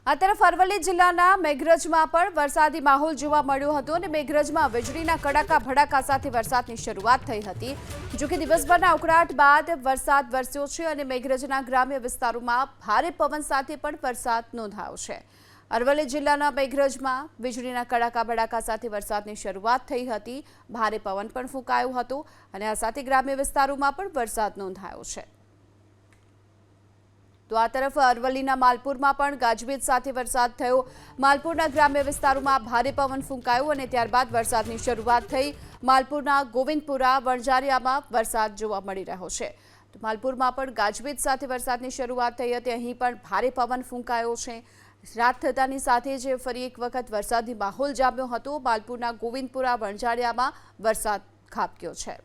આ તરફ અરવલ્લી જિલ્લાના મેઘરજમાં પણ વરસાદી માહોલ જોવા મળ્યો હતો અને મેઘરજમાં વીજળીના કડાકા ભડાકા સાથે વરસાદની શરૂઆત થઈ હતી। જો કે દિવસભરના ઉકળાટ બાદ વરસાદ વરસ્યો છે અને મેઘરજના ગ્રામ્ય વિસ્તારોમાં ભારે પવન સાથે પણ વરસાદ નોંધાયો છે। અરવલ્લી જિલ્લાના મેઘરજમાં વીજળીના કડાકા ભડાકા સાથે વરસાદની શરૂઆત થઈ હતી, ભારે પવન પણ ફૂંકાયો હતો અને આ સાથે ગ્રામ્ય વિસ્તારોમાં પણ વરસાદ નોંધાયો છે। તો આ તરફ અરવલ્લીના માલપુરમાં પણ ગાજવીજ સાથે વરસાદ થયો। માલપુરના ગ્રામ્ય વિસ્તારોમાં ભારે પવન ફૂંકાયો અને ત્યારબાદ વરસાદની શરૂઆત થઈ। માલપુરના ગોવિંદપુરા વણઝારિયામાં વરસાદ જોવા મળી રહ્યો છે। તો માલપુરમાં પણ ગાજવીજ સાથે વરસાદની શરૂઆત થઈ હતી, અહીં પણ ભારે પવન ફૂંકાયો છે। રાત થતાની સાથે જ ફરી એક વખત વરસાદી માહોલ જામ્યો હતો। માલપુરના ગોવિંદપુરા વણઝારિયામાં વરસાદ ખાબક્યો છે।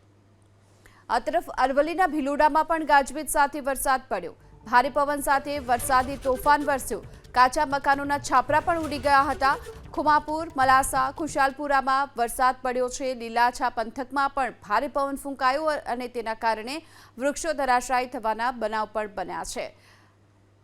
આ તરફ અરવલ્લીના ભિલોડામાં પણ ગાજવીજ સાથે વરસાદ પડ્યો। ભારે પવન સાથે વરસાદી તોફાન વરસ્યું। કાચા મકાનોના છાપરા પણ ઉડી ગયા હતા। ખુમાપુર, મલાસા, ખુશાલપુરામાં વરસાદ પડ્યો છે। લીલાછા પંથકમાં પણ ભારે પવન ફૂંકાયો અને તેના કારણે વૃક્ષો ધરાશાયી થવાના બનાવ પણ બન્યા છે।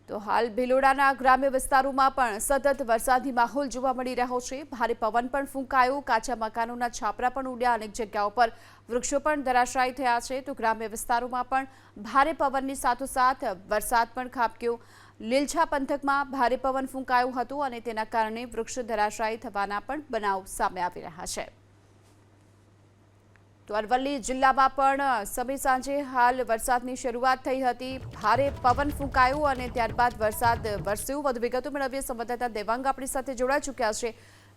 તો હાલ ભિલોડાના ગ્રામ્ય વિસ્તારોમાં પણ સતત વરસાદી માહોલ જોવા મળી રહ્યો છે। ભારે પવન પણ ફૂંકાયો, કાચા મકાનોના છાપરા પણ ઉડ્યા, અનેક જગ્યાઓ પર વૃક્ષો પણ ધરાશાયી થયા છે। તો ગ્રામ્ય વિસ્તારોમાં પણ ભારે પવનની સાથોસાથ વરસાદ પણ ખાબક્યો। લીલછા પંથકમાં ભારે પવન ફૂંકાયો હતો અને તેના કારણે વૃક્ષ ધરાશાયી થવાના પણ બનાવ સામે આવી રહ્યા છે। તો અરવલ્લી જિલ્લામાં પણ સમય સાંજે હાલ વરસાદની શરૂઆત થઈ હતી। ભારે પવન ફૂંકાયો અને ત્યારબાદ વરસાદ વરસ્યો। વધુ વિગતો મેળવીએ સંવાદદાતા દેવાંગ આપણી સાથે જોડાઈ ચૂક્યા છે।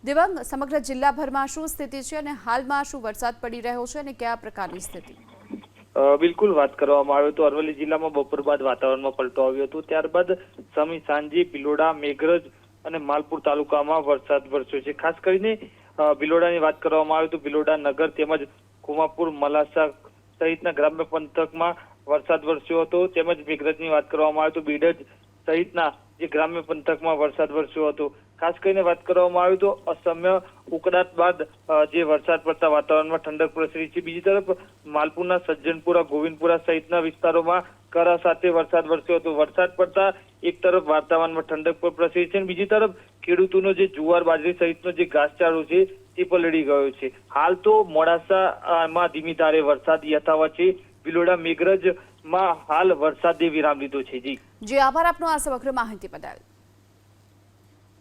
દેવાંગ, સમગ્ર જિલ્લાભરમાં શું સ્થિતિ છે અને હાલમાં શું વરસાદ પડી રહ્યો છે અને કયા પ્રકારની સ્થિતિ? બિલકુલ વાત કરવામાં આવે તો અરવલ્લી જિલ્લામાં બપોર બાદ વાતાવરણમાં પલટો આવ્યો હતો। ત્યારબાદ સમય સાંજે ભિલોડા, મેઘરજ અને માલપુર તાલુકામાં વરસાદ વરસ્યો છે। ખાસ કરીને ભિલોડાની વાત કરવામાં આવે તો ભિલોડા નગર તેમજ ખુમાપુર, મલાસા સહિતના ગ્રામ્ય પંથકમાં વરસાદ વરસ્યો હતો। તેમજ મેઘરજની વાત કરવામાં આવે તો બીડજ સહિતના જે ગ્રામ્ય પંથકમાં વરસાદ વરસ્યો હતો। ખાસ કરીને વાત કરવામાં આવે તો અસમ્ય ઉકળાટ બાદ જે વરસાદ પડતા વાતાવરણમાં ઠંડક પ્રસરી છે। બીજી તરફ માલપુરના સજ્જનપુરા, ગોવિંદપુરા સહિતના વિસ્તારોમાં કરા સાથે વરસાદ વરસ્યો હતો। વરસાદ પડતા એક તરફ વાતાવરણમાં ઠંડક પણ પ્રસરી છે અને બીજી તરફ ખેડૂતોનો જે જુવાર, બાજરી સહિતનો જે ઘાસચારો છે તે પલળી ગયો છે। હાલ તો મોડાસામાં ધીમી ધારે વરસાદ યથાવત છે। ભિલોડા, મેઘરજમાં હાલ વરસાદે વિરામ લીધો છે। જી આભાર આપનો આ સમગ્ર માહિતી બદલ।